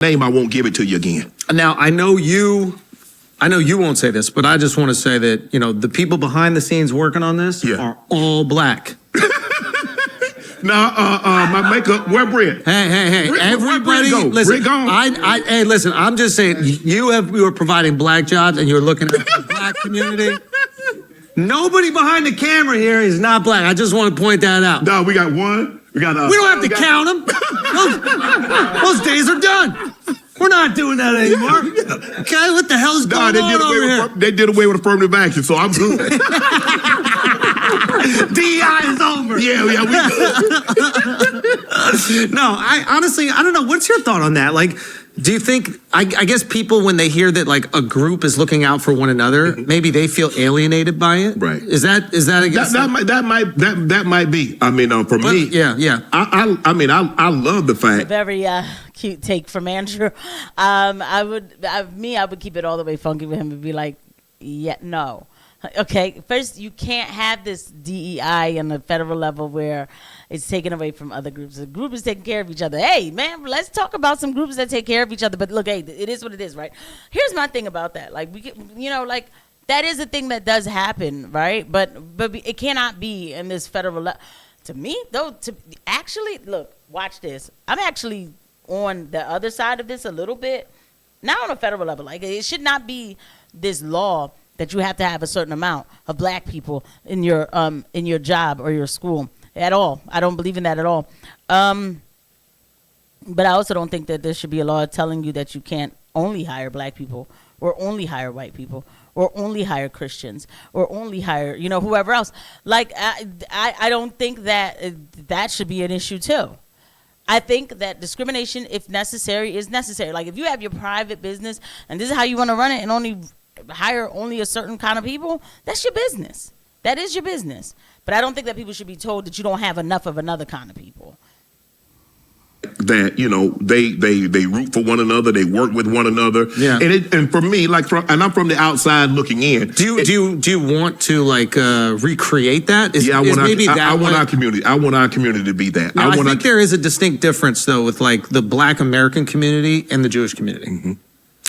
name, I won't give it to you again. Now, I know you won't say this, but I just want to say that, the people behind the scenes working on this are all black. My makeup, where Brent? Hey, everybody, listen, hey, listen, I'm just saying, you are providing black jobs and you're looking at the black community. Nobody behind the camera here is not black. I just want to point that out. No, we got one. We don't have to count them. Those days are done. We're not doing that anymore. Okay, what the hell's going on over here? They did away with affirmative action, so I'm good. DEI is over. Yeah, we good. No, I don't know. What's your thought on that? Like, do you think, I guess people, when they hear that like a group is looking out for one another, maybe they feel alienated by it? Right. Is that I guess that might be. I mean, for me, yeah. I love the fact. It's a very cute take from Andrew. I would keep it all the way funky with him and be like, yeah, no. Okay, first, you can't have this DEI on the federal level where it's taken away from other groups. The group is taking care of each other. Hey, man, let's talk about some groups that take care of each other. But look, hey, it is what it is, right? Here's my thing about that. Like, that is a thing that does happen, right? But it cannot be in this federal level. To me, though, look, watch this. I'm actually on the other side of this a little bit. Not on a federal level. Like, it should not be this law that you have to have a certain amount of black people in your job or your school at all. I don't believe in that at all. But I also don't think that there should be a law telling you that you can't only hire black people or only hire white people or only hire Christians or only hire, whoever else. Like, I don't think that should be an issue too. I think that discrimination, if necessary, is necessary. Like, if you have your private business and this is how you want to run it and only hire only a certain kind of people, that's your business. That is your business. But I don't think that people should be told that you don't have enough of another kind of people. That they root for one another, they work with one another. Yeah. And for me, and I'm from the outside looking in. Do you want to recreate that? I want our community. I want our community to be that. Now, I think there is a distinct difference though with the Black American community and the Jewish community. Mm-hmm.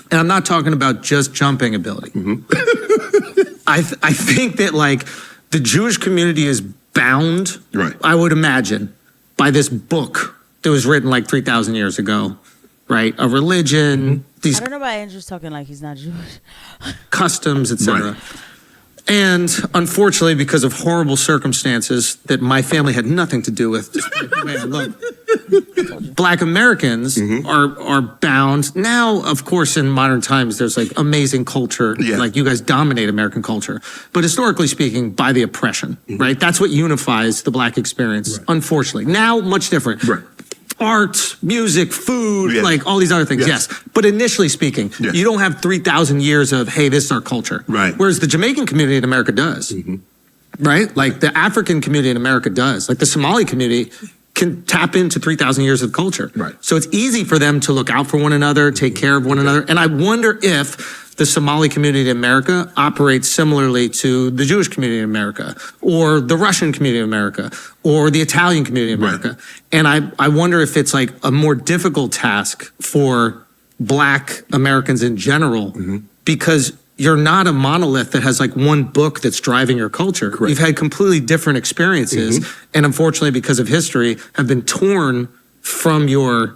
And I'm not talking about just jumping ability. Mm-hmm. I think that the Jewish community is bound, right, I would imagine, by this book that was written 3,000 years ago, right? A religion, I don't know why Andrew's talking like he's not Jewish. Customs, etc. Right. And unfortunately, because of horrible circumstances that my family had nothing to do with, Black Americans are bound. Now, of course, in modern times, there's amazing culture. Yeah. You guys dominate American culture. But historically speaking, by the oppression, right? That's what unifies the Black experience, unfortunately. Now, much different. Right. Art, music, food, all these other things, yes. But initially speaking, you don't have 3,000 years of, hey, this is our culture. Right. Whereas the Jamaican community in America does, right? The African community in America does. The Somali community can tap into 3,000 years of culture. Right. So it's easy for them to look out for one another, take care of one another. And I wonder if the Somali community in America operates similarly to the Jewish community in America, or the Russian community in America, or the Italian community in America. Right. And I wonder if it's a more difficult task for Black Americans in general, because you're not a monolith that has one book that's driving your culture. Correct. You've had completely different experiences, and unfortunately, because of history, have been torn from your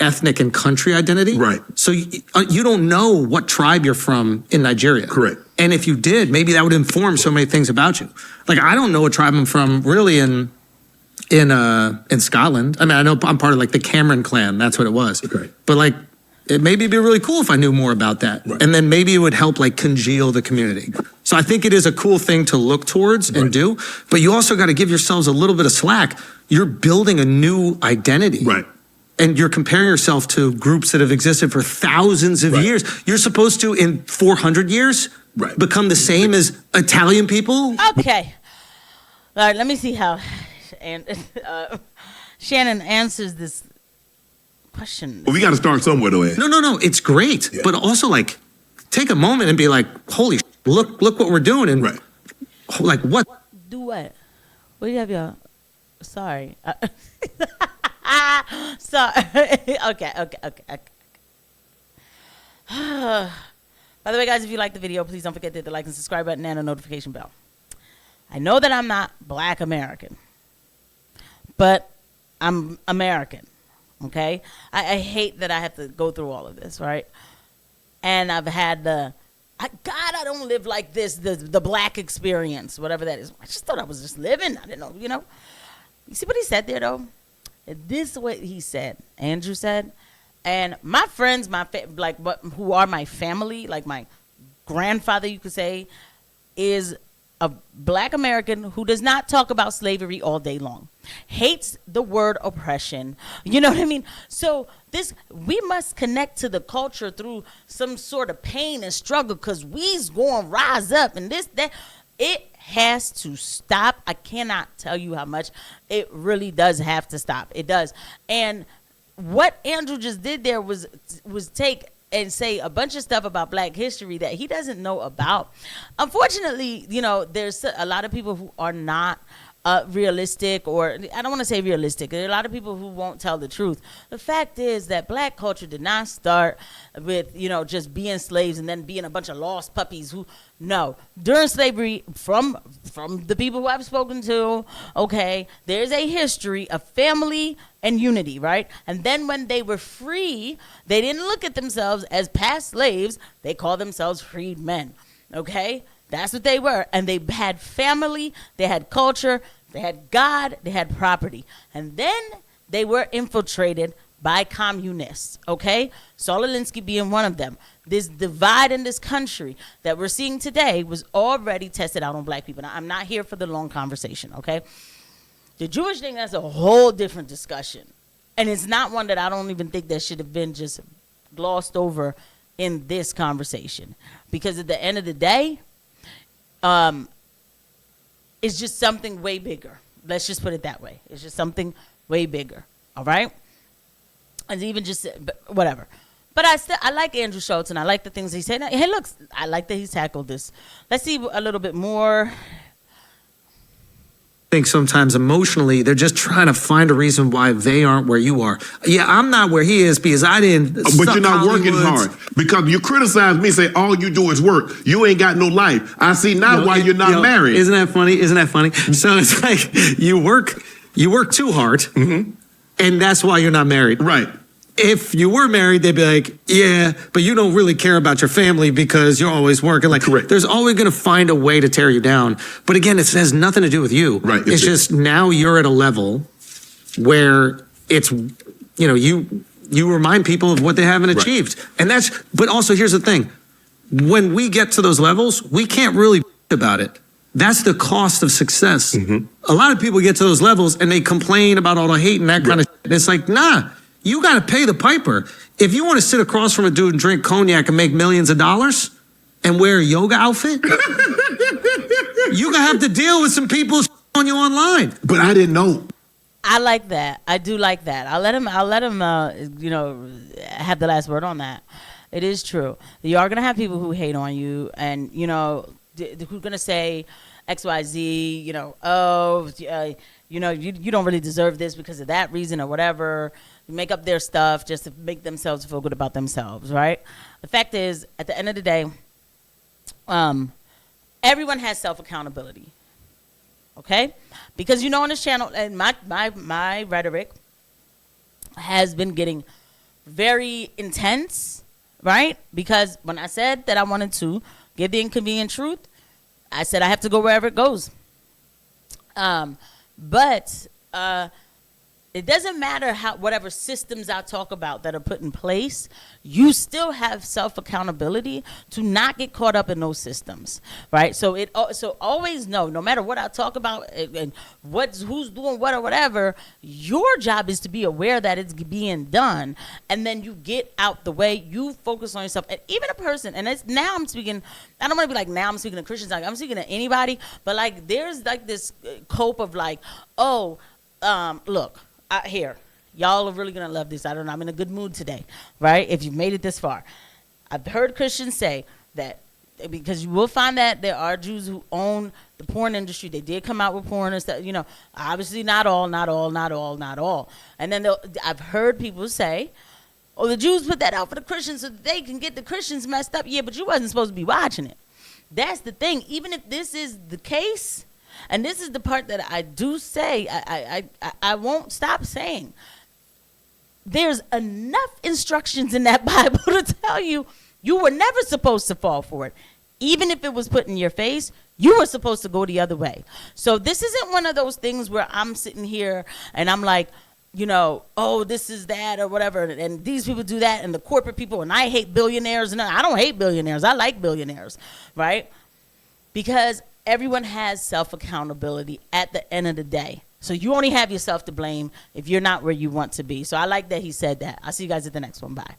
ethnic and country identity. Right. So you don't know what tribe you're from in Nigeria. Correct. And if you did, maybe that would inform so many things about you. I don't know what tribe I'm from really in Scotland. I mean, I know I'm part of the Cameron clan. That's what it was. Okay. But it maybe be really cool if I knew more about that. Right. And then maybe it would help congeal the community. So I think it is a cool thing to look towards and do, but you also got to give yourselves a little bit of slack. You're building a new identity. Right. And you're comparing yourself to groups that have existed for thousands of years. You're supposed to, in 400 years, become the same as Italian people? Okay. All right, let me see how Shannon answers this question. Well, we got to start somewhere, though, Ed. No, it's great. Yeah. But also, take a moment and be holy look what we're doing. And, what? Do what? What do you have your... Sorry. Sorry. Okay. By the way, guys, if you like the video, please don't forget to hit the like and subscribe button and the notification bell. I know that I'm not Black American, but I'm American, okay? I hate that I have to go through all of this, right? And I've had I don't live like this, the Black experience, whatever that is. I just thought I was just living. I didn't know, you know? You see what he said there, though? This is what he said, Andrew said. And my friends, who are my family, like my grandfather, you could say, is a Black American who does not talk about slavery all day long, hates the word oppression. You know what I mean? So we must connect to the culture through some sort of pain and struggle, because we's going to rise up and that. It has to stop. I cannot tell you how much it really does have to stop. It does. And what Andrew just did there was take and say a bunch of stuff about Black history that he doesn't know about. Unfortunately, you know, there's a lot of people who are not realistic, or I don't want to say realistic. There are a lot of people who won't tell the truth. The fact is that Black culture did not start with, you know, just being slaves and then being a bunch of lost puppies no. During slavery, from the people who I've spoken to, okay, there's a history of family and unity, right? And then when they were free, they didn't look at themselves as past slaves. They called themselves freed men, okay? That's what they were. And they had family, they had culture, they had God, they had property. And then they were infiltrated by communists, okay? Saul Alinsky being one of them. This divide in this country that we're seeing today was already tested out on Black people. Now, I'm not here for the long conversation, okay? The Jewish thing, that's a whole different discussion. And it's not one that I don't even think that should have been just glossed over in this conversation. Because at the end of the day, it's just something way bigger. Let's just put it that way. It's just something way bigger, all right? And even just, whatever. But I like Andrew Schulz, and I like the things he said. Hey, look, I like that he's tackled this. Let's see a little bit more. I think sometimes emotionally, they're just trying to find a reason why they aren't where you are. Yeah, I'm not where he is because I didn't. But you're not working hard, because you criticize me, say all you do is work. You ain't got no life. I see now why you're not married. Isn't that funny? Isn't that funny? So it's like you work too hard, and that's why you're not married. Right. If you were married, they'd be like, yeah, but you don't really care about your family because you're always working. Like, correct. There's always going to find a way to tear you down. But again, it has nothing to do with you. Right. It's just now you're at a level where it's, you know, you remind people of what they haven't achieved. And but also here's the thing. When we get to those levels, we can't really about it. That's the cost of success. A lot of people get to those levels and they complain about all the hate and that kind of shit. It's like, nah. You got to pay the piper. If you want to sit across from a dude and drink cognac and make millions of dollars and wear a yoga outfit, you're going to have to deal with some people on you online. But I didn't know. I like that. I do like that. I'll let him, you know, have the last word on that. It is true. You are going to have people who hate on you and, you know, who's going to say X, Y, Z, you know, you know, you don't really deserve this because of that reason or whatever. Make up their stuff just to make themselves feel good about themselves, right? The fact is, at the end of the day, everyone has self-accountability, okay? Because, you know, on this channel, and my rhetoric has been getting very intense, right? Because when I said that I wanted to give the inconvenient truth, I said I have to go wherever it goes. But it doesn't matter whatever systems I talk about that are put in place, you still have self-accountability to not get caught up in those systems, right? So always know, no matter what I talk about and who's doing what or whatever, your job is to be aware that it's being done, and then you get out the way, you focus on yourself. And even a person, and now I'm speaking, I don't want to be like now I'm speaking to Christians, like I'm speaking to anybody, but like there's like this cope of like, oh, look, here, y'all are really going to love this. I don't know. I'm in a good mood today, right? If you've made it this far. I've heard Christians say that, because you will find that there are Jews who own the porn industry. They did come out with porn and stuff, you know, obviously not all. And then I've heard people say Oh, the Jews put that out for the Christians so that they can get the Christians messed up. Yeah, but you wasn't supposed to be watching it. That's the thing. Even if this is the case, and this is the part that I do say, I won't stop saying, there's enough instructions in that Bible to tell you you were never supposed to fall for it. Even if it was put in your face, you were supposed to go the other way. So this isn't one of those things where I'm sitting here and I'm like, you know, oh, this is that or whatever, and these people do that, and the corporate people, and I hate billionaires, and I don't hate billionaires. I like billionaires, right? Because everyone has self-accountability at the end of the day. So you only have yourself to blame if you're not where you want to be. So I like that he said that. I'll see you guys at the next one. Bye.